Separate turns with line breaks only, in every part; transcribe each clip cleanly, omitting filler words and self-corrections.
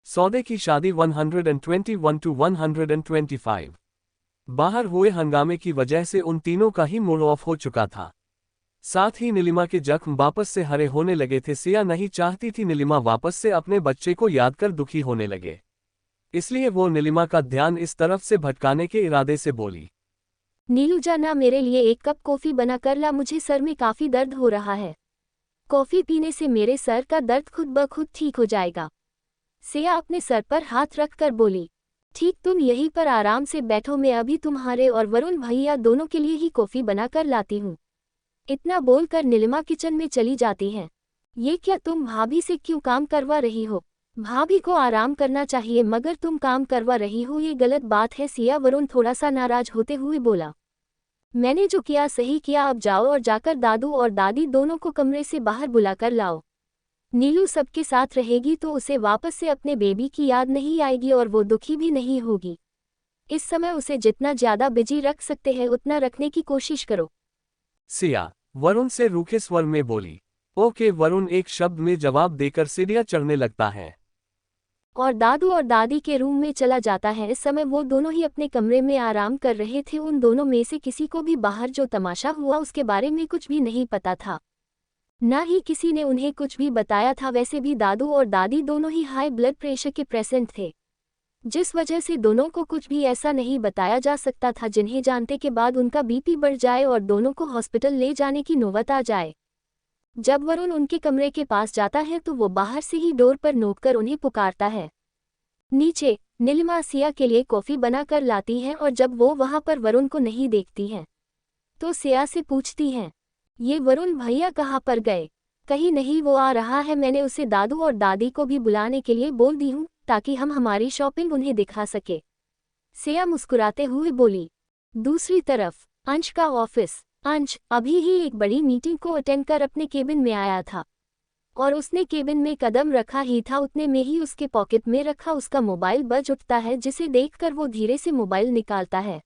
सौदे की शादी 121 to 125। बाहर हुए हंगामे की वजह से उन तीनों का ही मूड ऑफ हो चुका था। साथ ही नीलिमा के जख्म वापस से हरे होने लगे थे। सिया नहीं चाहती थी नीलिमा वापस से अपने बच्चे को याद कर दुखी होने लगे, इसलिए वो नीलिमा का ध्यान इस तरफ से भटकाने के इरादे से बोली,
नीलू जाना, मेरे लिए एक कप कॉफी बना कर ला, मुझे सर में काफी दर्द हो रहा है। कॉफी पीने से मेरे सर का दर्द खुद ब खुद ठीक हो जाएगा। सिया अपने सर पर हाथ रखकर बोली, ठीक, तुम यहीं पर आराम से बैठो, मैं अभी तुम्हारे और वरुण भैया दोनों के लिए ही कॉफी बना कर लाती हूँ। इतना बोलकर नीलिमा किचन में चली जाती है। ये क्या, तुम भाभी से क्यों काम करवा रही हो? भाभी को आराम करना चाहिए मगर तुम काम करवा रही हो, ये गलत बात है। सिया वरुण थोड़ा सा नाराज होते हुए बोला, मैंने जो किया सही किया, अब जाओ और जाकर दादू और दादी दोनों को कमरे से बाहर बुलाकर लाओ। नीलू सबके साथ रहेगी तो उसे वापस से अपने बेबी की याद नहीं आएगी और वो दुखी भी नहीं होगी। इस समय उसे जितना ज्यादा बिजी रख सकते हैं उतना रखने की कोशिश करो।
सिया वरुण से रूखे स्वर में बोली। ओके, वरुण एक शब्द में जवाब देकर सीढ़ियां चढ़ने लगता है
और दादू और दादी के रूम में चला जाता है। इस समय वो दोनों ही अपने कमरे में आराम कर रहे थे। उन दोनों में से किसी को भी बाहर जो तमाशा हुआ उसके बारे में कुछ भी नहीं पता था, ना ही किसी ने उन्हें कुछ भी बताया था। वैसे भी दादू और दादी दोनों ही हाई ब्लड प्रेशर के पेशेंट थे, जिस वजह से दोनों को कुछ भी ऐसा नहीं बताया जा सकता था जिन्हें जानने के बाद उनका बीपी बढ़ जाए और दोनों को हॉस्पिटल ले जाने की नौबत आ जाए। जब वरुण उनके कमरे के पास जाता है तो वो बाहर से ही डोर पर नोककर उन्हें पुकारता है। नीचे नीलिमा सिया के लिए कॉफी बनाकर लाती है और जब वो वहां पर वरुण को नहीं देखती है तो सिया से पूछती हैं, ये वरुण भैया कहाँ पर गए? कहीं नहीं वो आ रहा है, मैंने उसे दादू और दादी को भी बुलाने के लिए बोल दी हूँ ताकि हम हमारी शॉपिंग उन्हें दिखा सके। सिया मुस्कुराते हुए बोली। दूसरी तरफ अंश का ऑफिस। अंश अभी ही एक बड़ी मीटिंग को अटेंड कर अपने केबिन में आया था और उसने केबिन में कदम रखा ही था उतने में ही उसके पॉकेट में रखा उसका मोबाइल बज उठता है, जिसे देखकर वो धीरे से मोबाइल निकालता है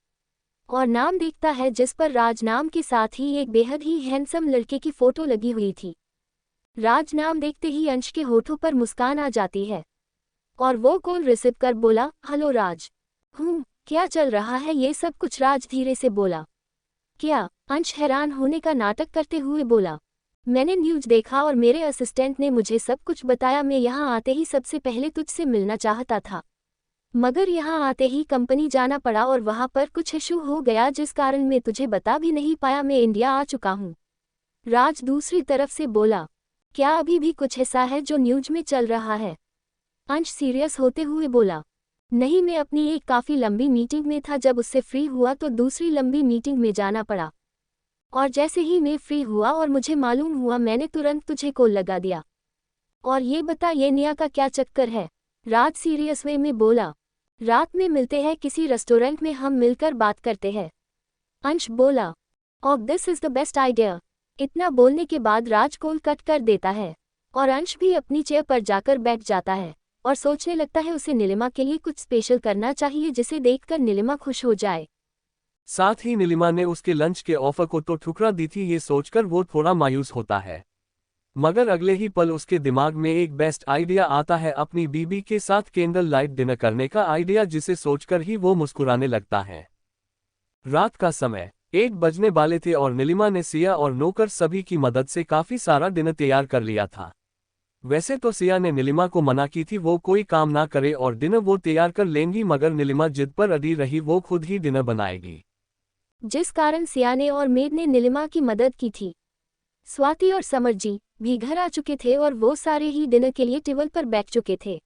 और नाम देखता है जिस पर राज नाम के साथ ही एक बेहद ही हैंडसम लड़के की फोटो लगी हुई थी। राज नाम देखते ही अंश के होठों पर मुस्कान आ जाती है और वो कॉल रिसीव कर बोला, हेलो राज। क्या चल रहा है ये सब कुछ? राज धीरे से बोला। क्या? अंश हैरान होने का नाटक करते हुए बोला, मैंने न्यूज़ देखा और मेरे असिस्टेंट ने मुझे सब कुछ बताया। मैं यहाँ आते ही सबसे पहले तुझसे मिलना चाहता था, मगर यहाँ आते ही कंपनी जाना पड़ा और वहाँ पर कुछ इशू हो गया जिस कारण मैं तुझे बता भी नहीं पाया। मैं इंडिया आ चुका हूँ। राज दूसरी तरफ से बोला, क्या अभी भी कुछ ऐसा है जो न्यूज़ में चल रहा है? अंश सीरियस होते हुए बोला, नहीं, मैं अपनी एक काफ़ी लंबी मीटिंग में था, जब उससे फ्री हुआ तो दूसरी लंबी मीटिंग में जाना पड़ा और जैसे ही मैं फ्री हुआ और मुझे मालूम हुआ मैंने तुरंत तुझे कॉल लगा दिया। और ये बता, ये निया का क्या चक्कर है? राज सीरियस वे में बोला, रात में मिलते हैं किसी रेस्टोरेंट में, हम मिलकर बात करते हैं। अंश बोला, और this is the best idea. इतना बोलने के बाद राज कॉल कट कर देता है और अंश भी अपनी चेयर पर जाकर बैठ जाता है और सोचने लगता है उसे नीलिमा के लिए कुछ स्पेशल करना चाहिए जिसे देखकर नीलिमा खुश हो जाए।
साथ ही नीलिमा ने उसके लंच के ऑफर को तो ठुकरा दी थी, ये सोचकर वो थोड़ा मायूस होता है। मगर अगले ही पल उसके दिमाग में एक बेस्ट आइडिया आता है, अपनी बीबी के साथ कैंडल लाइट डिनर करने का आइडिया, जिसे सोचकर ही वो मुस्कुराने लगता है। रात का समय 1 बजने वाले थे और नीलिमा ने सिया और नौकर सभी की मदद से काफी सारा डिनर तैयार कर लिया था। वैसे तो सिया ने नीलिमा को मना की थी वो कोई काम ना करे और डिनर वो तैयार कर लेंगी, मगर नीलिमा जिद पर अड़ी रही, वो खुद ही डिनर बनाएगी,
जिस कारण सिया ने और मेड ने नीलिमा की मदद की थी। स्वाति और समर जी भी घर आ चुके थे और वो सारे ही डिनर के लिए टेबल पर बैठ चुके थे।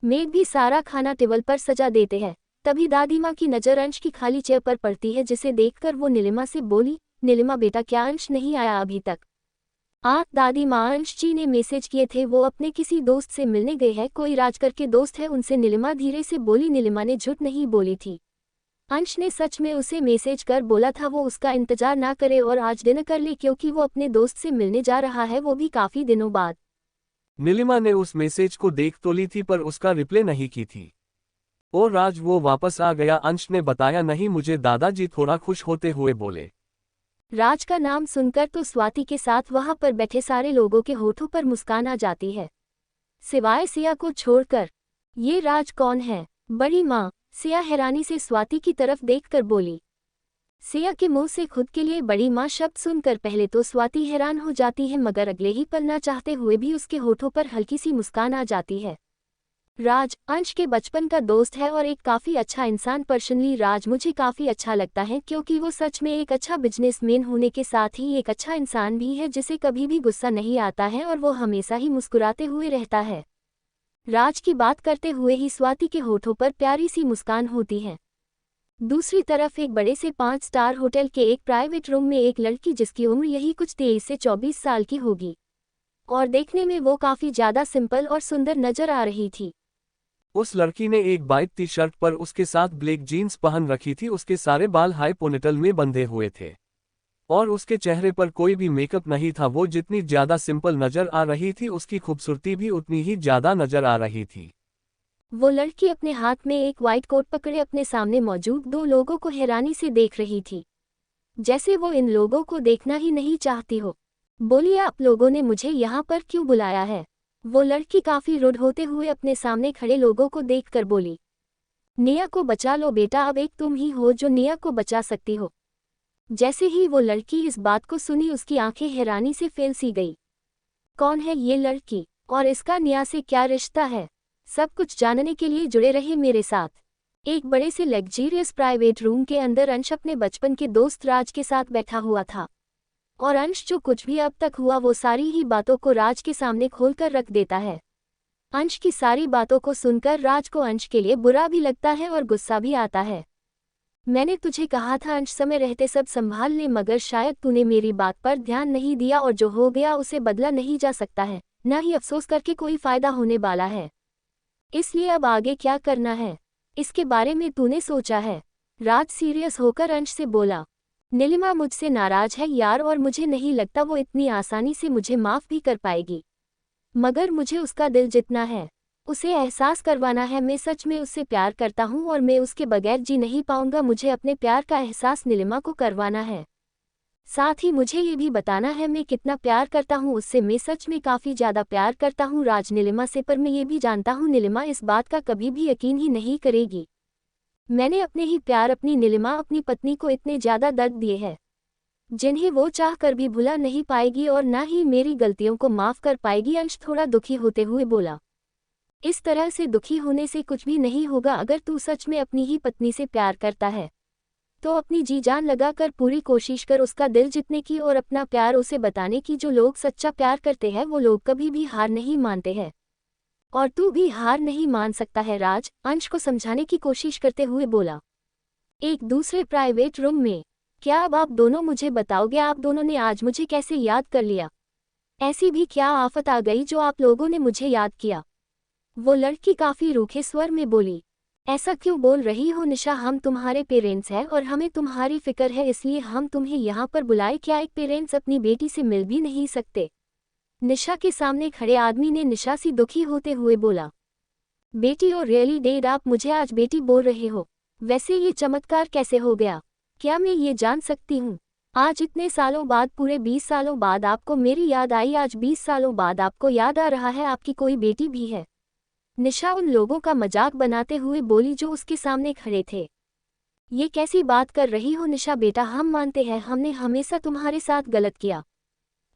मेड भी सारा खाना टेबल पर सजा देते हैं। तभी दादी माँ की नज़र अंश की खाली चेयर पर पड़ती है, जिसे देखकर वो नीलिमा से बोली, नीलिमा बेटा, क्या अंश नहीं आया अभी तक? दादी माँ, अंश जी ने मैसेज किए थे, वो अपने किसी दोस्त से मिलने गए हैं, कोई राज करके दोस्त है उनसे। नीलिमा धीरे से बोली। नीलिमा ने झूठ नहीं बोली थी, अंश ने सच में उसे मैसेज कर बोला था वो उसका इंतजार ना करे और आज डिनर कर ले, क्योंकि वो अपने दोस्त से मिलने जा रहा है, वो भी काफी दिनों बाद।
नीलिमा ने उस मैसेज को देख तो ली थी पर उसका रिप्लाई नहीं की थी। ओ राज, वो वापस आ गया? अंश ने बताया, नहीं मुझे दादाजी थोड़ा खुश होते हुए बोले।
राज का नाम सुनकर तो स्वाति के साथ वहां पर बैठे सारे लोगों के होठों पर मुस्कान आ जाती है, सिवाय सिया को छोड़कर। ये राज कौन है? बड़ी माँ, सिया हैरानी से स्वाति की तरफ देखकर बोली। सिया के मुंह से खुद के लिए बड़ी माँ शब्द सुनकर पहले तो स्वाति हैरान हो जाती है, मगर अगले ही पल ना चाहते हुए भी उसके होठों पर हल्की सी मुस्कान आ जाती है। राज अंश के बचपन का दोस्त है और एक काफ़ी अच्छा इंसान। पर्सनली राज मुझे काफ़ी अच्छा लगता है क्योंकि वो सच में एक अच्छा बिजनेसमैन होने के साथ ही एक अच्छा इंसान भी है जिसे कभी भी गुस्सा नहीं आता है और वो हमेशा ही मुस्कुराते हुए रहता है। राज की बात करते हुए ही स्वाति के होठों पर प्यारी सी मुस्कान होती है। दूसरी तरफ एक बड़े से 5 स्टार होटल के एक प्राइवेट रूम में एक लड़की जिसकी उम्र यही कुछ 23 से 24 साल की होगी और देखने में वो काफ़ी ज़्यादा सिंपल और सुंदर नजर आ रही थी।
उस लड़की ने एक वाइट टी शर्ट पर उसके साथ ब्लैक जीन्स पहन रखी थी। उसके सारे बाल हाई पोनीटेल में बंधे हुए थे और उसके चेहरे पर कोई भी मेकअप नहीं था। वो जितनी ज्यादा सिंपल नजर आ रही थी उसकी खूबसूरती भी उतनी ही ज्यादा नजर आ रही थी।
वो लड़की अपने हाथ में एक वाइट कोट पकड़े अपने सामने मौजूद 2 लोगों को हैरानी से देख रही थी, जैसे वो इन लोगों को देखना ही नहीं चाहती हो। बोलिए, आप लोगों ने मुझे यहाँ पर क्यों बुलाया है? वो लड़की काफ़ी रुड होते हुए अपने सामने खड़े लोगों को देखकर बोली। निया को बचा लो बेटा, अब एक तुम ही हो जो निया को बचा सकती हो। जैसे ही वो लड़की इस बात को सुनी उसकी आंखें हैरानी से फैल सी गई। कौन है ये लड़की और इसका निया से क्या रिश्ता है? सब कुछ जानने के लिए जुड़े रहे मेरे साथ। एक बड़े से लग्जरियस प्राइवेट रूम के अंदर अंश अपने बचपन के दोस्त राज के साथ बैठा हुआ था और अंश जो कुछ भी अब तक हुआ वो सारी ही बातों को राज के सामने खोलकर रख देता है। अंश की सारी बातों को सुनकर राज को अंश के लिए बुरा भी लगता है और गुस्सा भी आता है। मैंने तुझे कहा था अंश समय रहते सब संभाल ले, मगर शायद तूने मेरी बात पर ध्यान नहीं दिया और जो हो गया उसे बदला नहीं जा सकता है, ना ही अफसोस करके कोई फायदा होने वाला है। इसलिए अब आगे क्या करना है इसके बारे में तूने सोचा है? राज सीरियस होकर अंश से बोला। नीलिमा मुझसे नाराज है यार और मुझे नहीं लगता वो इतनी आसानी से मुझे माफ़ भी कर पाएगी, मगर मुझे उसका दिल जितना है उसे एहसास करवाना है। मैं सच में उससे प्यार करता हूँ और मैं उसके बगैर जी नहीं पाऊंगा। मुझे अपने प्यार का एहसास नीलिमा को करवाना है, साथ ही मुझे ये भी बताना है मैं कितना प्यार करता हूँ उससे। मैं सच में काफ़ी ज़्यादा प्यार करता हूँ राज नीलिमा से, पर मैं ये भी जानता हूँ नीलिमा इस बात का कभी भी यकीन ही नहीं करेगी। मैंने अपने ही प्यार अपनी नीलिमा अपनी पत्नी को इतने ज़्यादा दर्द दिए हैं जिन्हें वो चाह कर भी भुला नहीं पाएगी और ना ही मेरी गलतियों को माफ़ कर पाएगी। अंश थोड़ा दुखी होते हुए बोला। इस तरह से दुखी होने से कुछ भी नहीं होगा। अगर तू सच में अपनी ही पत्नी से प्यार करता है तो अपनी जी जान लगाकर पूरी कोशिश कर उसका दिल जीतने की और अपना प्यार उसे बताने की। जो लोग सच्चा प्यार करते हैं वो लोग कभी भी हार नहीं मानते हैं और तू भी हार नहीं मान सकता है राज, अंश को समझाने की कोशिश करते हुए बोला। एक दूसरे प्राइवेट रूम में, क्या अब आप दोनों मुझे बताओगे आप दोनों ने आज मुझे कैसे याद कर लिया? ऐसी भी क्या आफत आ गई जो आप लोगों ने मुझे याद किया? वो लड़की काफ़ी रूखे स्वर में बोली। ऐसा क्यों बोल रही हो निशा, हम तुम्हारे पेरेंट्स हैं और हमें तुम्हारी फिक्र है इसलिए हम तुम्हें यहाँ पर बुलाए। क्या एक पेरेंट्स अपनी बेटी से मिल भी नहीं सकते? निशा के सामने खड़े आदमी ने निशा सी दुखी होते हुए बोला। बेटी और रियली डैड, आप मुझे आज बेटी बोल रहे हो? वैसे ये चमत्कार कैसे हो गया? क्या मैं ये जान सकती हूँ आज इतने सालों बाद, पूरे 20 सालों बाद आपको मेरी याद आई? आज 20 सालों बाद आपको याद आ रहा है आपकी कोई बेटी भी है? निशा उन लोगों का मजाक बनाते हुए बोली जो उसके सामने खड़े थे। ये कैसी बात कर रही हो निशा बेटा, हम मानते हैं हमने हमेशा तुम्हारे साथ गलत किया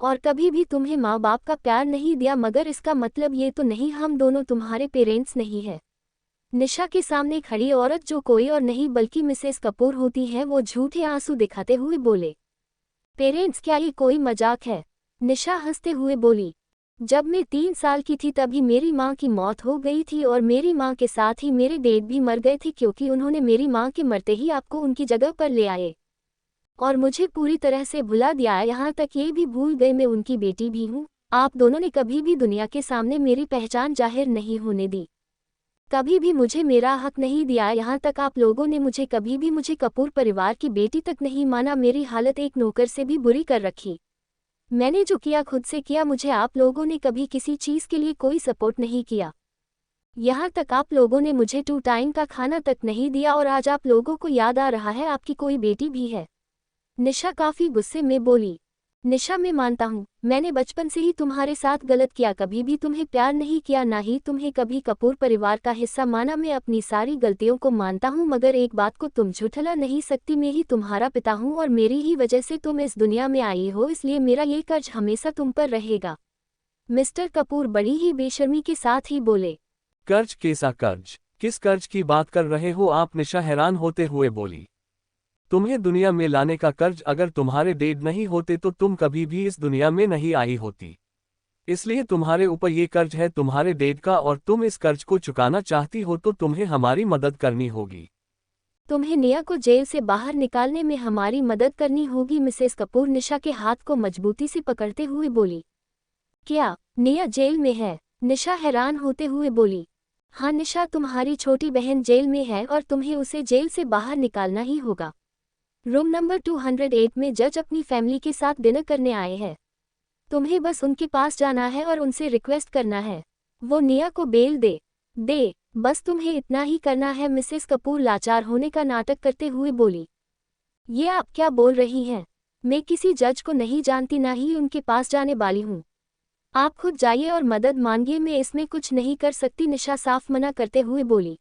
और कभी भी तुम्हें माँ बाप का प्यार नहीं दिया, मगर इसका मतलब ये तो नहीं हम दोनों तुम्हारे पेरेंट्स नहीं है। निशा के सामने खड़ी औरत जो कोई और नहीं बल्कि मिसेस कपूर होती है वो झूठे आंसू दिखाते हुए बोले। पेरेंट्स, क्या ये कोई मजाक है? निशा हंसते हुए बोली। जब मैं 3 साल की थी तभी मेरी माँ की मौत हो गई थी और मेरी माँ के साथ ही मेरे डैड भी मर गए थे क्योंकि उन्होंने मेरी माँ के मरते ही आपको उनकी जगह पर ले आए और मुझे पूरी तरह से भुला दिया। यहाँ तक ये भी भूल गए मैं उनकी बेटी भी हूँ। आप दोनों ने कभी भी दुनिया के सामने मेरी पहचान जाहिर नहीं होने दी, कभी भी मुझे मेरा हक नहीं दिया। यहाँ तक आप लोगों ने मुझे कभी भी मुझे कपूर परिवार की बेटी तक नहीं माना। मेरी हालत एक नौकर से भी बुरी कर रखी। मैंने जो किया खुद से किया, मुझे आप लोगों ने कभी किसी चीज़ के लिए कोई सपोर्ट नहीं किया। यहाँ तक आप लोगों ने मुझे 2 टाइम का खाना तक नहीं दिया और आज आप लोगों को याद आ रहा है आपकी कोई बेटी भी है। निशा काफ़ी गुस्से में बोली। निशा, मैं मानता हूँ मैंने बचपन से ही तुम्हारे साथ गलत किया, कभी भी तुम्हें प्यार नहीं किया, ना ही तुम्हें कभी कपूर परिवार का हिस्सा माना। मैं अपनी सारी गलतियों को मानता हूँ, मगर एक बात को तुम झुठला नहीं सकती, मैं ही तुम्हारा पिता हूँ और मेरी ही वजह से तुम इस दुनिया में आई हो, इसलिए मेरा ये कर्ज हमेशा तुम पर रहेगा। मिस्टर कपूर बड़ी ही बेशर्मी के साथ ही बोले।
कर्ज? कैसा कर्ज? किस कर्ज की बात कर रहे हो आप? निशा हैरान होते हुए बोली। तुम्हें दुनिया में लाने का कर्ज? अगर तुम्हारे डैड नहीं होते तो तुम कभी भी इस दुनिया में नहीं आई होती, इसलिए तुम्हारे ऊपर ये कर्ज है तुम्हारे डैड का, और तुम इस कर्ज को चुकाना चाहती हो तो तुम्हें हमारी मदद करनी होगी।
तुम्हें निया को जेल से बाहर निकालने में हमारी मदद करनी होगी। मिसेस कपूर निशा के हाथ को मजबूती से पकड़ते हुए बोली। क्या निया जेल में है? निशा हैरान होते हुए बोली। हाँ निशा, तुम्हारी छोटी बहन जेल में है और तुम्हें उसे जेल से बाहर निकालना ही होगा। रूम नंबर 208 में जज अपनी फैमिली के साथ डिनर करने आए हैं। तुम्हें बस उनके पास जाना है और उनसे रिक्वेस्ट करना है वो निया को बेल दे, बस तुम्हें इतना ही करना है। मिसेस कपूर लाचार होने का नाटक करते हुए बोली। ये आप क्या बोल रही हैं? मैं किसी जज को नहीं जानती, ना ही उनके पास जाने वाली हूँ। आप खुद जाइए और मदद मांगिए, मैं इसमें कुछ नहीं कर सकती। निशा साफ मना करते हुए बोली।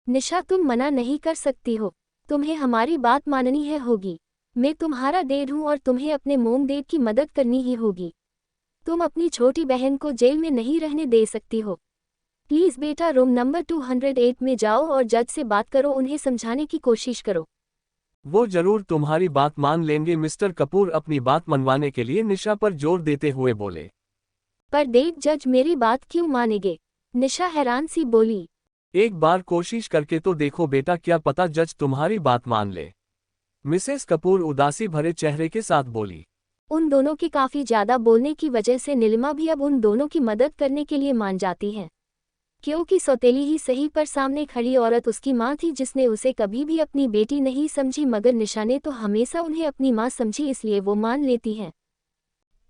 निशा, तुम मना नहीं कर सकती हो, तुम्हें हमारी बात माननी है होगी। मैं तुम्हारा डैड हूँ और तुम्हें अपने मोम डैड की मदद करनी ही होगी। तुम अपनी छोटी बहन को जेल में नहीं रहने दे सकती हो। प्लीज़ बेटा, रूम नंबर 208 में जाओ और जज से बात करो, उन्हें समझाने की कोशिश करो।
वो जरूर तुम्हारी बात मान लेंगे। मिस्टर कपूर अपनी बात मनवाने के लिए निशा पर जोर देते हुए बोले।
पर डैड, जज मेरी बात क्यों मानेंगे? निशा हैरान सी बोली।
एक बार कोशिश करके तो देखो बेटा, क्या पता जज तुम्हारी बात मान ले। मिसेस कपूर उदासी भरे चेहरे के साथ बोली।
उन दोनों के काफ़ी ज़्यादा बोलने की वजह से नीलिमा भी अब उन दोनों की मदद करने के लिए मान जाती है, क्योंकि सौतेली ही सही पर सामने खड़ी औरत उसकी माँ थी, जिसने उसे कभी भी अपनी बेटी नहीं समझी, मगर निशा ने तो हमेशा उन्हें अपनी माँ समझी, इसलिए वो मान लेती है।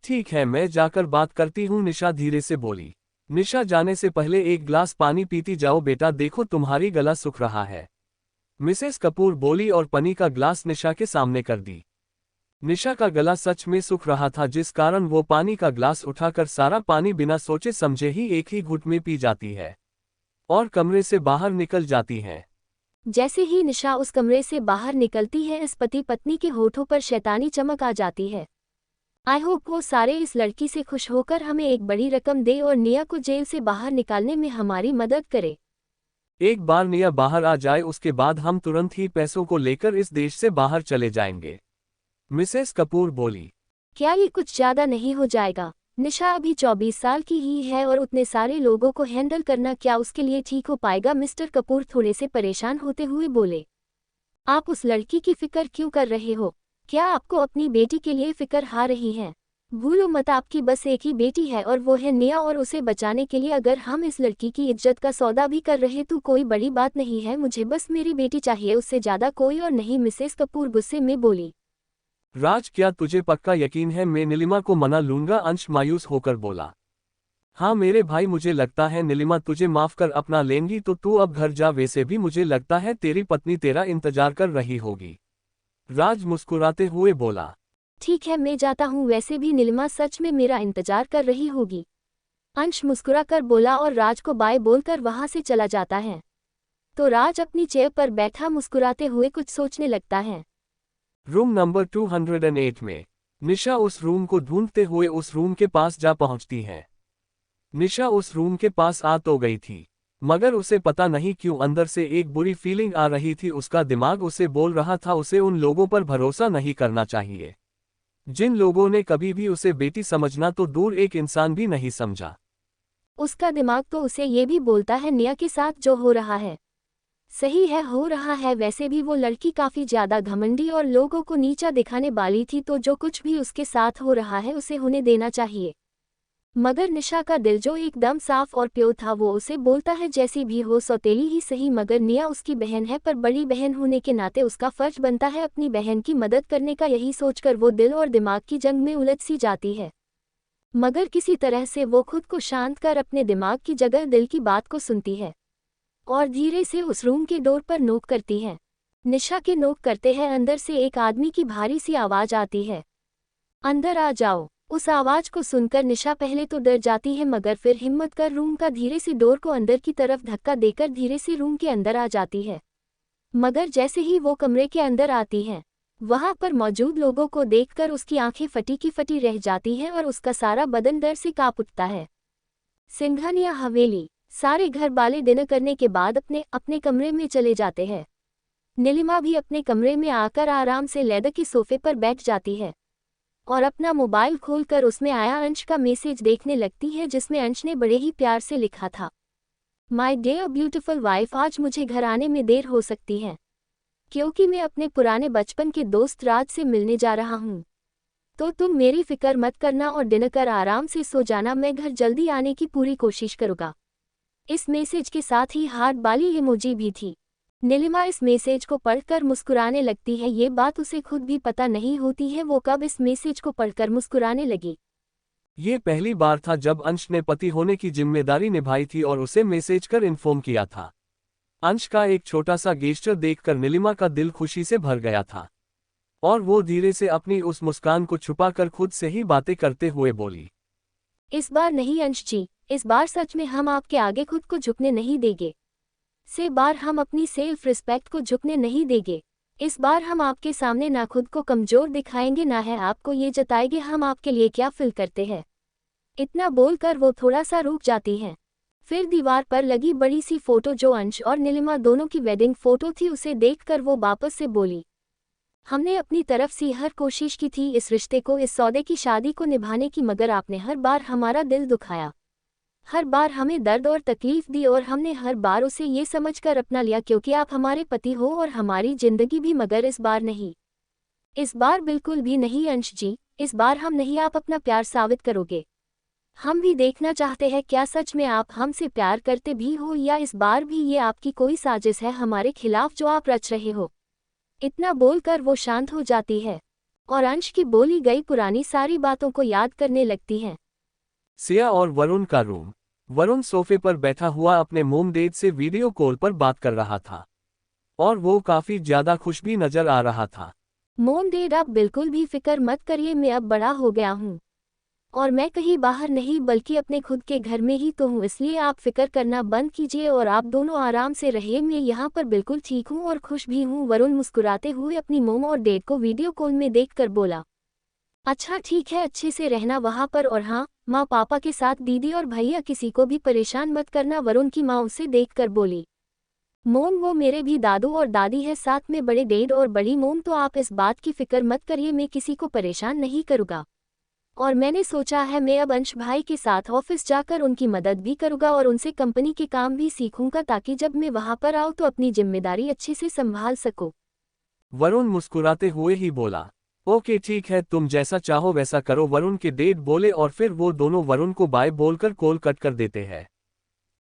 ठीक है, मैं जाकर बात करती हूँ, निशा धीरे से बोली। निशा जाने से पहले एक ग्लास पानी पीती जाओ बेटा, देखो तुम्हारी गला सूख रहा है। मिसेस कपूर बोली और पानी का ग्लास निशा के सामने कर दी। निशा का गला सच में सूख रहा था, जिस कारण वो पानी का ग्लास उठाकर सारा पानी बिना सोचे समझे ही एक ही घूंट में पी जाती है और कमरे से बाहर निकल जाती है।
जैसे ही निशा उस कमरे से बाहर निकलती है, इस पति पत्नी के होठों पर शैतानी चमक आ जाती है। आई होप वो सारे इस लड़की से खुश होकर हमें एक बड़ी रकम दे और निया को जेल से बाहर निकालने में हमारी मदद करे।
एक बार निया बाहर आ जाए उसके बाद हम तुरंत ही पैसों को लेकर इस देश से बाहर चले जाएंगे। मिसेस कपूर बोली।
क्या ये कुछ ज़्यादा नहीं हो जाएगा? निशा अभी 24 साल की ही है और उतने सारे लोगों को हैंडल करना क्या उसके लिए ठीक हो पाएगा? मिस्टर कपूर थोड़े से परेशान होते हुए बोले। आप उस लड़की की फिक्र क्यों कर रहे हो? क्या आपको अपनी बेटी के लिए फिक्र आ रही है? भूलो मत, आपकी बस एक ही बेटी है और वो है निया, और उसे बचाने के लिए अगर हम इस लड़की की इज्जत का सौदा भी कर रहे तो कोई बड़ी बात नहीं है। मुझे बस मेरी बेटी चाहिए, उससे ज़्यादा कोई और नहीं। मिसेस कपूर गुस्से में बोली।
राज, क्या तुझे पक्का यकीन है मैं नीलिमा को मना लूंगा? अंश मायूस होकर बोला। हाँ मेरे भाई, मुझे लगता है नीलिमा तुझे माफ कर अपना लेंगी, तो तू अब घर जा। वैसे भी मुझे लगता है तेरी पत्नी तेरा इंतजार कर रही होगी। राज मुस्कुराते हुए बोला।
ठीक है, मैं जाता हूँ, वैसे भी नीलिमा सच में मेरा इंतजार कर रही होगी। अंश मुस्कुराकर बोला और राज को बाय बोलकर वहां से चला जाता है। तो राज अपनी चेयर पर बैठा मुस्कुराते हुए कुछ सोचने लगता है।
रूम नंबर 208 में निशा उस रूम को ढूंढते हुए उस रूम के पास जा पहुंचती है। निशा उस रूम के पास आ तो गई थी, मगर उसे पता नहीं क्यों अंदर से एक बुरी फीलिंग आ रही थी। उसका दिमाग उसे बोल रहा था उसे उन लोगों पर भरोसा नहीं करना चाहिए जिन लोगों ने कभी भी उसे बेटी समझना तो दूर एक इंसान भी नहीं समझा।
उसका दिमाग तो उसे ये भी बोलता है निया के साथ जो हो रहा है सही है, हो रहा है। वैसे भी वो लड़की काफ़ी ज़्यादा घमंडी और लोगों को नीचा दिखाने वाली थी, तो जो कुछ भी उसके साथ हो रहा है उसे होने देना चाहिए। मगर निशा का दिल जो एकदम साफ और प्योर था, वो उसे बोलता है जैसी भी हो सौतेली ही सही, मगर निया उसकी बहन है, पर बड़ी बहन होने के नाते उसका फर्ज बनता है अपनी बहन की मदद करने का। यही सोचकर वो दिल और दिमाग की जंग में उलझ सी जाती है, मगर किसी तरह से वो खुद को शांत कर अपने दिमाग की जगह दिल की बात को सुनती है और धीरे से उस रूम के डोर पर नोक करती है। निशा के नोक करते हैं अंदर से एक आदमी की भारी सी आवाज़ आती है। अंदर आ जाओ। उस आवाज को सुनकर निशा पहले तो डर जाती है मगर फिर हिम्मत कर रूम का धीरे से डोर को अंदर की तरफ धक्का देकर धीरे से रूम के अंदर आ जाती है। मगर जैसे ही वो कमरे के अंदर आती है, वहां पर मौजूद लोगों को देखकर उसकी आंखें फटी की फटी रह जाती हैं और उसका सारा बदन डर से कांप उठता है। सिंघानिया हवेली। सारे घर वाले डिनर करने के बाद अपने अपने कमरे में चले जाते हैं। नीलिमा भी अपने कमरे में आकर आराम से लेदर के सोफे पर बैठ जाती है और अपना मोबाइल खोलकर उसमें आया अंश का मैसेज देखने लगती है, जिसमें अंश ने बड़े ही प्यार से लिखा था, माय डियर ब्यूटीफुल वाइफ, आज मुझे घर आने में देर हो सकती है क्योंकि मैं अपने पुराने बचपन के दोस्त राज से मिलने जा रहा हूँ। तो तुम मेरी फिक्र मत करना और डिनर कर आराम से सो जाना, मैं घर जल्दी आने की पूरी कोशिश करूँगा। इस मैसेज के साथ ही हार्ट वाली इमोजी भी थी। नीलिमा इस मैसेज को पढ़कर मुस्कुराने लगती है। ये बात उसे खुद भी पता नहीं होती है वो कब इस मैसेज को पढ़कर मुस्कुराने लगी।
ये पहली बार था जब अंश ने पति होने की जिम्मेदारी निभाई थी और उसे मैसेज कर इन्फॉर्म किया था। अंश का एक छोटा सा गेस्चर देखकर नीलिमा का दिल खुशी से भर गया था और वो धीरे से अपनी उस मुस्कान को छुपाकर खुद से ही बातें करते हुए बोली,
इस बार नहीं अंश जी, इस बार सच में हम आपके आगे खुद को झुकने नहीं देंगे। से बार हम अपनी सेल्फ रिस्पेक्ट को झुकने नहीं देंगे। इस बार हम आपके सामने ना खुद को कमजोर दिखाएंगे ना है आपको ये जताएंगे हम आपके लिए क्या फील करते हैं। इतना बोलकर वो थोड़ा सा रुक जाती हैं। फिर दीवार पर लगी बड़ी सी फोटो जो अंश और नीलिमा दोनों की वेडिंग फोटो थी, उसे देखकर वो वापस से बोली, हमने अपनी तरफ से हर कोशिश की थी इस रिश्ते को, इस सौदे की शादी को निभाने की, मगर आपने हर बार हमारा दिल दुखाया, हर बार हमें दर्द और तकलीफ दी और हमने हर बार उसे ये समझकर अपना लिया क्योंकि आप हमारे पति हो और हमारी जिंदगी भी, मगर इस बार नहीं, इस बार बिल्कुल भी नहीं अंश जी, इस बार हम नहीं, आप अपना प्यार साबित करोगे। हम भी देखना चाहते हैं क्या सच में आप हमसे प्यार करते भी हो या इस बार भी ये आपकी कोई साजिश है हमारे खिलाफ जो आप रच रहे हो। इतना बोलकर वो शांत हो जाती है और अंश की बोली गई पुरानी सारी बातों को याद करने लगती है।
सिया और वरुण का रूम। वरुण सोफे पर बैठा हुआ अपने मोम डैड से वीडियो कॉल पर बात कर रहा था और वो काफी ज्यादा खुश भी नजर आ रहा था।
मोम डैड आप बिल्कुल भी फिक्र मत करिए, मैं अब बड़ा हो गया हूँ और मैं कहीं बाहर नहीं बल्कि अपने खुद के घर में ही तो हूँ, इसलिए आप फिक्र करना बंद कीजिए और आप दोनों आराम से रहिए, मैं यहाँ पर बिल्कुल ठीक हूँ और खुश भी हूँ। वरुण मुस्कुराते हुए अपनी मोम और डैड को वीडियो कॉल में देखकर बोला, अच्छा ठीक है, अच्छे से रहना वहाँ पर और हाँ, माँ पापा के साथ दीदी और भैया किसी को भी परेशान मत करना। वरुण की माँ उसे देखकर बोली, मोम वो मेरे भी दादू और दादी है, साथ में बड़े डैड और बड़ी मोम, तो आप इस बात की फिक्र मत करिए, मैं किसी को परेशान नहीं करूँगा और मैंने सोचा है मैं अब अंश भाई के साथ ऑफिस जाकर उनकी मदद भी करूँगा और उनसे कंपनी के काम भी सीखूंगा ताकि जब मैं वहाँ पर आऊँ तो अपनी जिम्मेदारी अच्छे से संभाल सकूँ।
वरुण मुस्कुराते हुए ही बोला, ओके ठीक है, तुम जैसा चाहो वैसा करो, वरुण के डैड बोले और फिर वो दोनों वरुण को बाय बोलकर कॉल कट कर देते हैं।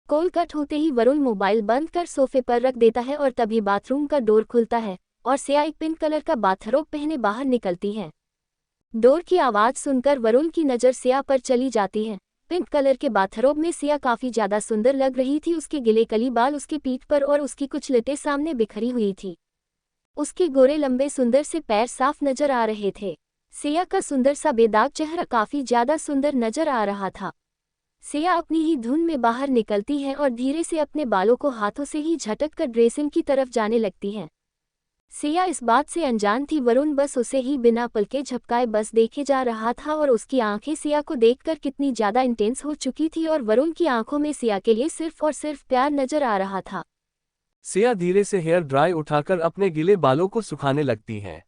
कॉल कट होते ही वरुण मोबाइल बंद कर सोफे पर रख देता है और तभी बाथरूम का डोर खुलता है और सिया एक पिंक कलर का बाथरोब पहने बाहर निकलती है। डोर की आवाज सुनकर वरुण की नज़र सिया पर चली जाती है। पिंक कलर के बाथरोब में सिया काफी ज्यादा सुंदर लग रही थी, उसके गिले कली बाल उसके पीठ पर और उसकी कुछ लटें सामने बिखरी हुई थी। उसके गोरे लंबे सुंदर से पैर साफ नजर आ रहे थे। सिया का सुंदर सा बेदाग चेहरा काफी ज्यादा सुंदर नजर आ रहा था। सिया अपनी ही धुन में बाहर निकलती है और धीरे से अपने बालों को हाथों से ही झटक कर ड्रेसिंग की तरफ जाने लगती है। सिया इस बात से अनजान थी, वरुण बस उसे ही बिना पलके झपकाए बस देखे जा रहा था और उसकी आंखें सिया को देखकर कितनी ज्यादा इंटेंस हो चुकी थी और वरुण की आंखों में सिया के लिए सिर्फ और सिर्फ प्यार नजर आ रहा था।
सिया धीरे से हेयर ड्राई उठाकर अपने गीले बालों को सुखाने लगती है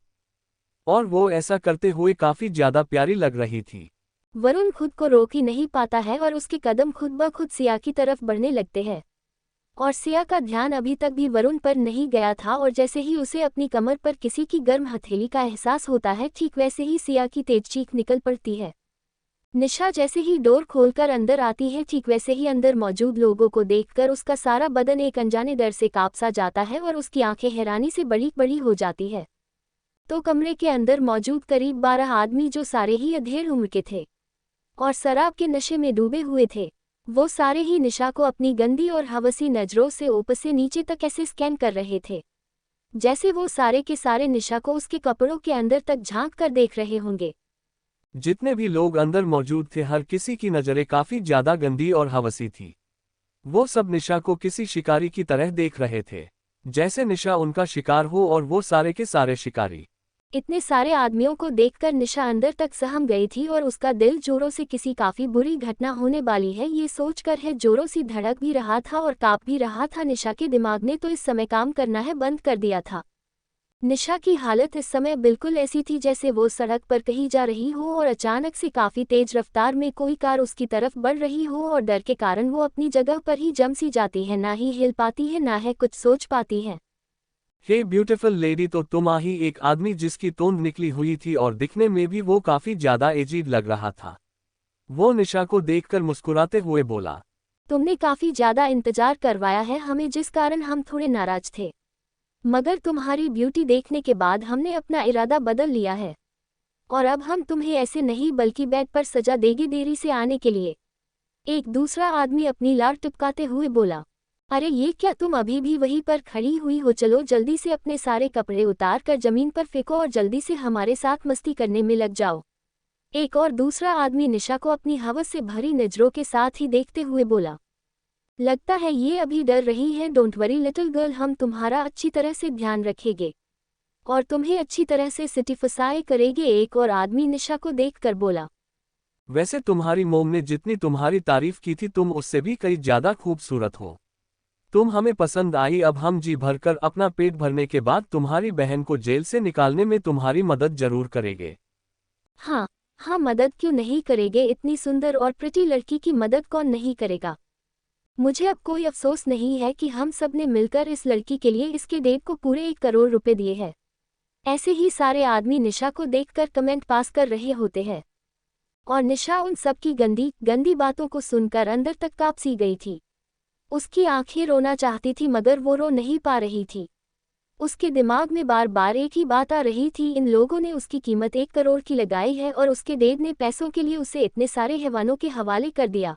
और वो ऐसा करते हुए काफी ज्यादा प्यारी लग रही थी।
वरुण खुद को रोक ही नहीं पाता है और उसके कदम खुद ब खुद सिया की तरफ बढ़ने लगते हैं और सिया का ध्यान अभी तक भी वरुण पर नहीं गया था और जैसे ही उसे अपनी कमर पर किसी की गर्म हथेली का एहसास होता है ठीक वैसे ही सिया की तेज चीख निकल पड़ती है। निशा जैसे ही डोर खोलकर अंदर आती है ठीक वैसे ही अंदर मौजूद लोगों को देखकर उसका सारा बदन एक अनजाने डर से कांप सा जाता है और उसकी आंखें हैरानी से बड़ी बड़ी हो जाती है। तो कमरे के अंदर मौजूद करीब 12 आदमी जो सारे ही अधेड़ उम्र के थे और शराब के नशे में डूबे हुए थे, वो सारे ही निशा को अपनी गंदी और हवसी नजरों से ऊपर से नीचे तक ऐसे स्कैन कर रहे थे जैसे वो सारे के सारे निशा को उसके कपड़ों के अंदर तक झांक कर देख रहे होंगे।
जितने भी लोग अंदर मौजूद थे हर किसी की नज़रें काफी ज्यादा गंदी और हवसी थी। वो सब निशा को किसी शिकारी की तरह देख रहे थे, जैसे निशा उनका शिकार हो और वो सारे के सारे शिकारी।
इतने सारे आदमियों को देखकर निशा अंदर तक सहम गई थी और उसका दिल जोरों से किसी काफी बुरी घटना होने वाली है ये सोचकर है जोरों से धड़क भी रहा था और कांप भी रहा था। निशा के दिमाग ने तो इस समय काम करना है बंद कर दिया था। निशा की हालत इस समय बिल्कुल ऐसी थी जैसे वो सड़क पर कहीं जा रही हो और अचानक से काफी तेज रफ्तार में कोई कार उसकी तरफ बढ़ रही हो और डर के कारण वो अपनी जगह पर ही जम सी जाती है, ना ही हिल पाती है ना है कुछ सोच पाती है।
हे ब्यूटीफुल लेडी, तो तुम ही एक आदमी जिसकी तोंद निकली हुई थी और दिखने में भी वो काफी ज्यादा एजीड लग रहा था। वो निशा को देखकर मुस्कुराते हुए बोला,
तुमने काफी ज्यादा इंतजार करवाया है हमें, जिस कारण हम थोड़े नाराज थे, मगर तुम्हारी ब्यूटी देखने के बाद हमने अपना इरादा बदल लिया है और अब हम तुम्हें ऐसे नहीं बल्कि बेड पर सजा देंगे देरी से आने के लिए। एक दूसरा आदमी अपनी लार टिपकाते हुए बोला, अरे ये क्या, तुम अभी भी वहीं पर खड़ी हुई हो, चलो जल्दी से अपने सारे कपड़े उतार कर जमीन पर फेंको और जल्दी से हमारे साथ मस्ती करने में लग जाओ। एक और दूसरा आदमी निशा को अपनी हवस से भरी नजरों के साथ ही देखते हुए बोला, लगता है ये अभी डर रही है। डोंट वरी लिटिल गर्ल, हम तुम्हारा अच्छी तरह से ध्यान रखेंगे और तुम्हें अच्छी तरह से सिटिफाई करेंगे। एक और आदमी निशा को देखकर बोला,
वैसे तुम्हारी मोम ने जितनी तुम्हारी तारीफ की थी तुम उससे भी कई ज्यादा खूबसूरत हो। तुम हमें पसंद आई। अब हम जी भरकर अपना पेट भरने के बाद तुम्हारी बहन को जेल से निकालने में तुम्हारी मदद जरूर करेंगे।
हाँ हाँ, मदद क्यों नहीं करेंगे, इतनी सुंदर और प्रिटी लड़की की मदद कौन नहीं करेगा। मुझे अब कोई अफसोस नहीं है कि हम सब ने मिलकर इस लड़की के लिए इसके डेट को पूरे 1 करोड़ रुपए दिए हैं। ऐसे ही सारे आदमी निशा को देखकर कमेंट पास कर रहे होते हैं और निशा उन सब की गंदी गंदी बातों को सुनकर अंदर तक कांप सी गई थी। उसकी आंखें रोना चाहती थी मगर वो रो नहीं पा रही थी। उसके दिमाग में बार बार एक ही बात आ रही थी, इन लोगों ने उसकी कीमत 1 करोड़ की लगाई है और उसके डेड ने पैसों के लिए उसे इतने सारे हैवानों के हवाले कर दिया।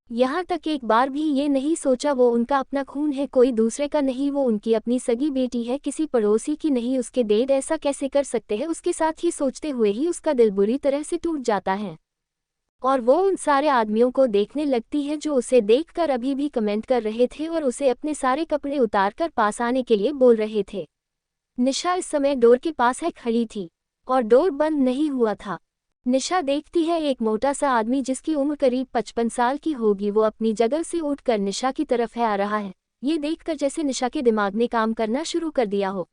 यहाँ तक एक बार भी ये नहीं सोचा वो उनका अपना खून है, कोई दूसरे का नहीं, वो उनकी अपनी सगी बेटी है, किसी पड़ोसी की नहीं। उसके डेड ऐसा कैसे कर सकते हैं, उसके साथ ही सोचते हुए ही उसका दिल बुरी तरह से टूट जाता है और वो उन सारे आदमियों को देखने लगती है जो उसे देखकर अभी भी कमेंट कर रहे थे और उसे अपने सारे कपड़े उतारकर पास आने के लिए बोल रहे थे। निशा इस समय डोर के पास है खड़ी थी और डोर बंद नहीं हुआ था। निशा देखती है एक मोटा सा आदमी जिसकी उम्र करीब 55 साल की होगी, वो अपनी जगह से उठकर निशा की तरफ है आ रहा है। ये देखकर जैसे निशा के दिमाग ने काम करना शुरू कर दिया हो।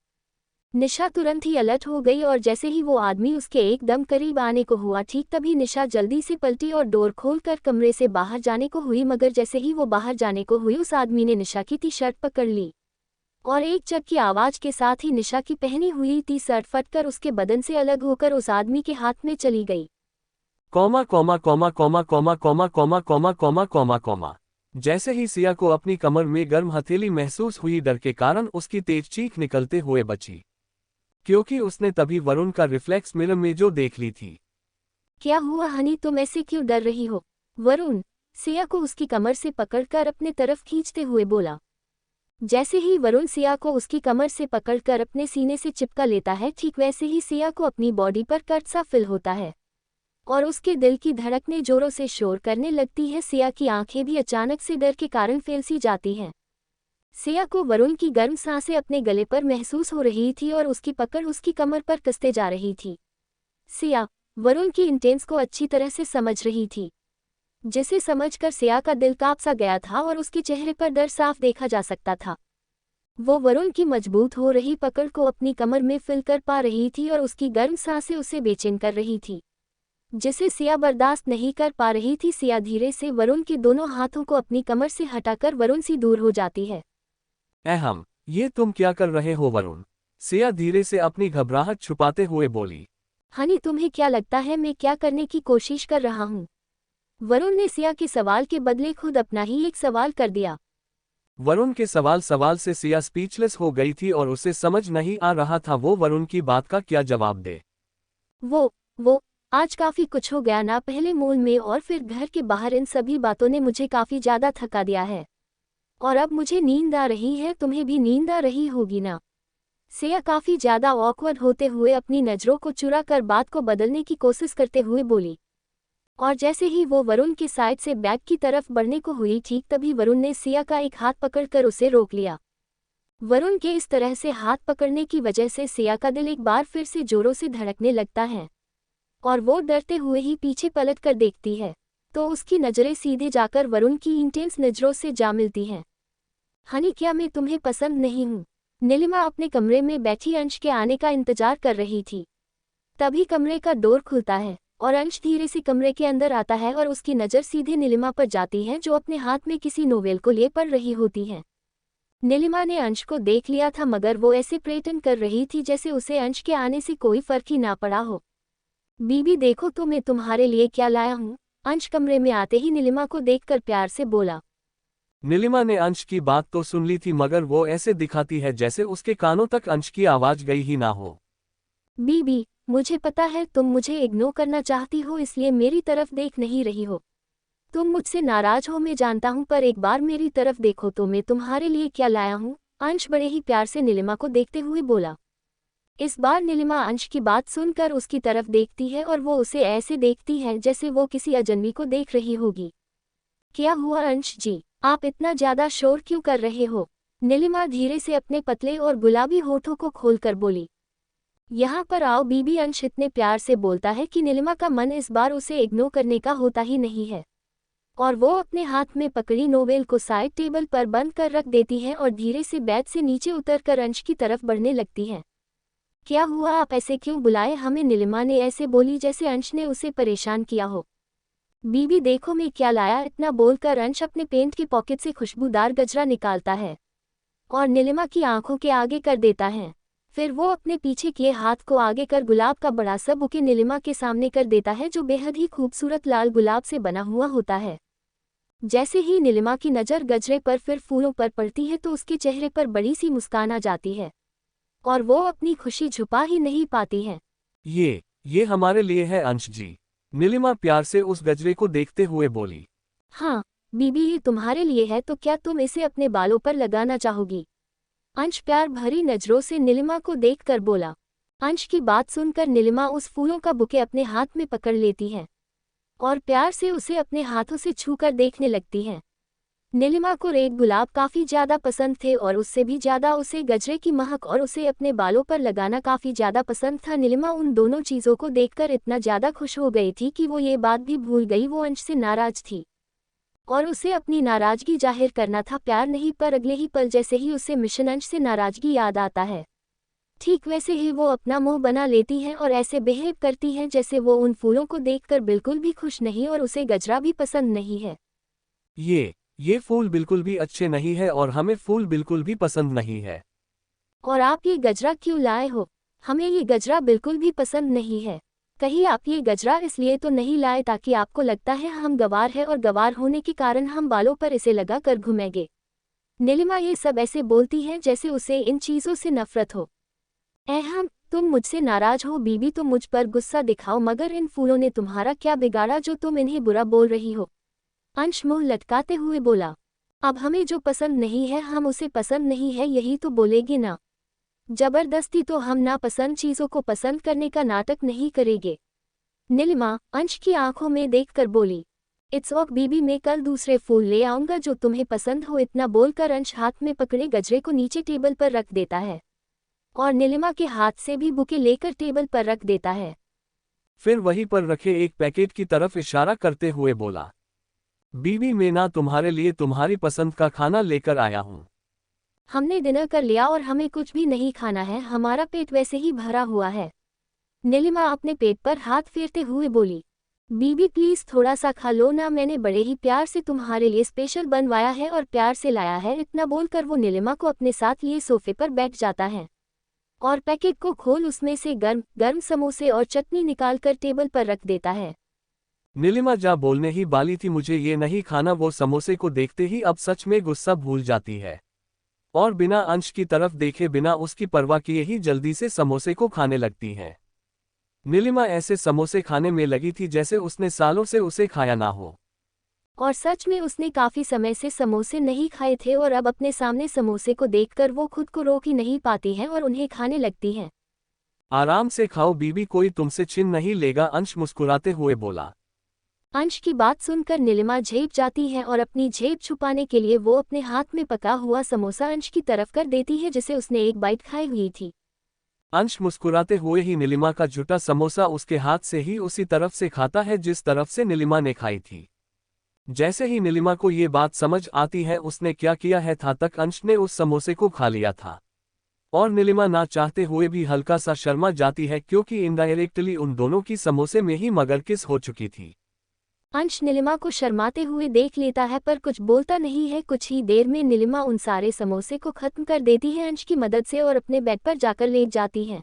निशा तुरंत ही अलर्ट हो गई और जैसे ही वो आदमी उसके एकदम करीब आने को हुआ ठीक तभी निशा जल्दी से पलटी और डोर खोलकर कमरे से बाहर जाने को हुई, मगर जैसे ही वो बाहर जाने को हुई उस आदमी ने निशा की टी शर्ट पकड़ ली और एक चक की आवाज के साथ ही निशा की पहनी हुई टी शर्ट फटकर उसके बदन से अलग होकर उस आदमी के हाथ में चली गई।
Comma comma comma comma comma comma comma comma comma comma comma. जैसे ही सिया को अपनी कमर में गर्म हथेली महसूस हुई डर के कारण उसकी तेज चीख निकलते हुए बची, क्योंकि उसने तभी वरुण का रिफ्लेक्स मिरर में जो देख ली थी।
क्या हुआ हनी, तुम ऐसे क्यों डर रही हो? वरुण सिया को उसकी कमर से पकड़कर अपने तरफ खींचते हुए बोला। जैसे ही वरुण सिया को उसकी कमर से पकड़कर अपने सीने से चिपका लेता है ठीक वैसे ही सिया को अपनी बॉडी पर कट सा फील होता है और उसके दिल की धड़कनें जोरों से शोर करने लगती है। सिया की आंखें भी अचानक से डर के कारण फैल सी जाती हैं। सिया को वरुण की गर्म सांसें अपने गले पर महसूस हो रही थी और उसकी पकड़ उसकी कमर पर कसते जा रही थी। सिया वरुण की इंटेंस को अच्छी तरह से समझ रही थी, जिसे समझकर सिया का दिल कांप सा गया था और उसके चेहरे पर डर साफ देखा जा सकता था। वो वरुण की मजबूत हो रही पकड़ को अपनी कमर में फिल कर पा रही थी और उसकी गर्म सांसें उसे बेचैन कर रही थी, जिसे सिया बर्दाश्त नहीं कर पा रही थी। सिया धीरे से वरुण के दोनों हाथों को अपनी कमर से हटाकर वरुण से दूर हो जाती है।
अहम, ये तुम क्या कर रहे हो वरुण? सिया धीरे से अपनी घबराहट छुपाते हुए बोली।
हनी, तुम्हें क्या लगता है मैं क्या करने की कोशिश कर रहा हूँ? वरुण ने सिया के सवाल के बदले खुद अपना ही एक सवाल कर दिया।
वरुण के सवाल से सिया स्पीचलेस हो गई थी और उसे समझ नहीं आ रहा था वो वरुण की बात का क्या जवाब दे।
वो आज काफी कुछ हो गया ना, पहले मॉल में और फिर घर के बाहर, इन सभी बातों ने मुझे काफी ज्यादा थका दिया है और अब मुझे नींद आ रही है। तुम्हें भी नींद आ रही होगी ना? सिया काफी ज्यादा ऑकवर्ड होते हुए अपनी नजरों को चुरा कर बात को बदलने की कोशिश करते हुए बोली। और जैसे ही वो वरुण की साइड से बैग की तरफ बढ़ने को हुई, ठीक तभी वरुण ने सिया का एक हाथ पकड़कर उसे रोक लिया। वरुण के इस तरह से हाथ पकड़ने की वजह से सिया का दिल एक बार फिर से जोरों से धड़कने लगता है और वो डरते हुए ही पीछे पलट कर देखती है तो उसकी नजरें सीधे जाकर वरुण की इंटेंस नजरों से जा मिलती हैं। हनी, क्या मैं तुम्हें पसंद नहीं हूँ? नीलिमा अपने कमरे में बैठी अंश के आने का इंतजार कर रही थी। तभी कमरे का डोर खुलता है और अंश धीरे से कमरे के अंदर आता है और उसकी नज़र सीधे नीलिमा पर जाती है जो अपने हाथ में किसी नोवेल को लिए पढ़ रही होती है। नीलिमा ने अंश को देख लिया था मगर वो ऐसे प्रेटेंड कर रही थी जैसे उसे अंश के आने से कोई फर्क ही ना पड़ा हो। बीबी देखो तो मैं तुम्हारे लिए क्या लाया हूँ, अंश कमरे में आते ही नीलिमा को देखकर प्यार से बोला।
नीलिमा ने अंश की बात तो सुन ली थी मगर वो ऐसे दिखाती है जैसे उसके कानों तक अंश की आवाज गई ही ना हो।
बीबी, मुझे पता है तुम मुझे इग्नोर करना चाहती हो, इसलिए मेरी तरफ देख नहीं रही हो। तुम मुझसे नाराज हो मैं जानता हूँ, पर एक बार मेरी तरफ देखो तो मैं तुम्हारे लिए क्या लाया हूँ, अंश बड़े ही प्यार से नीलिमा को देखते हुए बोला। इस बार नीलिमा अंश की बात सुनकर उसकी तरफ देखती है और वो उसे ऐसे देखती है जैसे वो किसी अजनबी को देख रही होगी। क्या हुआ अंश जी, आप इतना ज्यादा शोर क्यों कर रहे हो? नीलिमा धीरे से अपने पतले और गुलाबी होठों को खोलकर बोली। यहाँ पर आओ बीबी, अंश इतने प्यार से बोलता है कि नीलिमा का मन इस बार उसे इग्नोर करने का होता ही नहीं है और वो अपने हाथ में पकड़ी नोवेल को साइड टेबल पर बंद कर रख देती है और धीरे से बेड से नीचे उतरकर अंश की तरफ बढ़ने लगती है। क्या हुआ, आप ऐसे क्यों बुलाए हमें? नीलिमा ने ऐसे बोली जैसे अंश ने उसे परेशान किया हो। बीबी देखो मैं क्या लाया, इतना बोलकर अंश अपने पेंट की पॉकेट से खुशबूदार गजरा निकालता है और नीलिमा की आंखों के आगे कर देता है। फिर वो अपने पीछे किए हाथ को आगे कर गुलाब का बड़ा सा बुके नीलिमा के सामने कर देता है जो बेहद ही खूबसूरत लाल गुलाब से बना हुआ होता है। जैसे ही नीलिमा की नज़र गजरे पर फिर फूलों पर पड़ती है तो उसके चेहरे पर बड़ी सी मुस्कान आ जाती है और वो अपनी खुशी छुपा ही नहीं पाती है।
ये हमारे लिए है अंश जी, नीलिमा प्यार से उस गजरे को देखते हुए बोली।
हाँ बीबी, ये तुम्हारे लिए है, तो क्या तुम इसे अपने बालों पर लगाना चाहोगी? अंश प्यार भरी नजरों से नीलिमा को देखकर बोला। अंश की बात सुनकर नीलिमा उस फूलों का बुके अपने हाथ में पकड़ लेती है और प्यार से उसे अपने हाथों से छूकर देखने लगती है। नीलिमा को रेड गुलाब काफ़ी ज़्यादा पसंद थे और उससे भी ज़्यादा उसे गजरे की महक और उसे अपने बालों पर लगाना काफ़ी ज़्यादा पसंद था। नीलिमा उन दोनों चीज़ों को देखकर इतना ज़्यादा खुश हो गई थी कि वो ये बात भी भूल गई वो अंश से नाराज़ थी और उसे अपनी नाराज़गी जाहिर करना था, प्यार नहीं। पर अगले ही पल जैसे ही उसे मिशन अंश से नाराज़गी याद आता है, ठीक वैसे ही वो अपना मुंह बना लेती है और ऐसे बिहेव करती है जैसे वो उन फूलों को देखकर बिल्कुल भी खुश नहीं और उसे गजरा भी पसंद नहीं है।
ये फूल बिल्कुल भी अच्छे नहीं है और हमें फूल बिल्कुल भी पसंद नहीं है।
और आप ये गजरा क्यों लाए हो? हमें ये गजरा बिल्कुल भी पसंद नहीं है। कहीं आप ये गजरा इसलिए तो नहीं लाए ताकि आपको लगता है हम गवार है और गवार होने के कारण हम बालों पर इसे लगा कर घूमेंगे? नीलिमा ये सब ऐसे बोलती है जैसे उसे इन चीज़ों से नफरत हो। अहम, तुम मुझसे नाराज हो बीबी तो मुझ पर गुस्सा दिखाओ, मगर इन फूलों ने तुम्हारा क्या बिगाड़ा जो तुम इन्हें बुरा बोल रही हो? अंश मुंह लटकाते हुए बोला। अब हमें जो पसंद नहीं है हम उसे पसंद नहीं है यही तो बोलेगी ना, जबरदस्ती तो हम नापसंद चीज़ों को पसंद करने का नाटक नहीं करेंगे। नीलिमा अंश की आंखों में देखकर बोली। इट्स ओके बीबी, मैं कल दूसरे फूल ले आऊंगा जो तुम्हें पसंद हो। इतना बोलकर अंश हाथ में पकड़े गजरे को नीचे टेबल पर रख देता है और नीलिमा के हाथ से भी बुके लेकर टेबल पर रख देता है।
फिर वहीं पर रखे एक पैकेट की तरफ इशारा करते हुए बोला, बीबी मैं ना तुम्हारे लिए तुम्हारी पसंद का खाना लेकर आया हूँ।
हमने डिनर कर लिया और हमें कुछ भी नहीं खाना है, हमारा पेट वैसे ही भरा हुआ है। नीलिमा अपने पेट पर हाथ फेरते हुए बोली। बीबी प्लीज थोड़ा सा खा लो ना, मैंने बड़े ही प्यार से तुम्हारे लिए स्पेशल बनवाया है और प्यार से लाया है। इतना बोलकर वो नीलिमा को अपने साथ लिए सोफे पर बैठ जाता है और पैकेट को खोल उसमें से गर्म गर्म समोसे और चटनी निकालकर टेबल पर रख देता है।
नीलिमा जा बोलने ही वाली थी मुझे ये नहीं खाना, वो समोसे को देखते ही अब सच में गुस्सा भूल जाती है और बिना अंश की तरफ देखे बिना उसकी परवाह किए ही जल्दी से समोसे को खाने लगती है। नीलिमा ऐसे समोसे खाने में लगी थी जैसे उसने सालों से उसे खाया ना हो
और सच में उसने काफी समय से समोसे नहीं खाए थे और अब अपने सामने समोसे को देखकर वो खुद को रोक ही नहीं पाती है और उन्हें खाने लगती है।
आराम से खाओ बीबी, कोई तुमसे छिन नहीं लेगा, अंश मुस्कुराते हुए बोला।
अंश की बात सुनकर नीलिमा झेप जाती है और अपनी झेप छुपाने के लिए वो अपने हाथ में पका हुआ समोसा अंश की तरफ कर देती है जिसे उसने एक बाइट खाई हुई थी।
अंश मुस्कुराते हुए ही नीलिमा का जुटा समोसा उसके हाथ से ही उसी तरफ से खाता है जिस तरफ से नीलिमा ने खाई थी। जैसे ही नीलिमा को ये बात समझ आती है उसने क्या किया है था तक अंश ने उस समोसे को खा लिया था। और नीलिमा ना चाहते हुए भी हल्का सा शर्मा जाती है क्योंकि इनडायरेक्टली उन दोनों की समोसे में ही मगरकिस हो चुकी थी।
अंश नीलिमा को शर्माते हुए देख लेता है पर कुछ बोलता नहीं है। कुछ ही देर में नीलिमा उन सारे समोसे को खत्म कर देती है अंश की मदद से और अपने बेड पर जाकर लेट जाती है।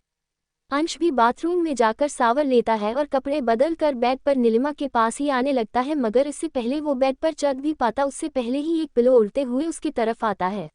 अंश भी बाथरूम में जाकर शावर लेता है और कपड़े बदल कर बेड पर नीलिमा के पास ही आने लगता है, मगर इससे पहले वो बेड पर चढ़ भी पाता उससे पहले ही एक पिलो उड़ते हुए उसकी तरफ आता है।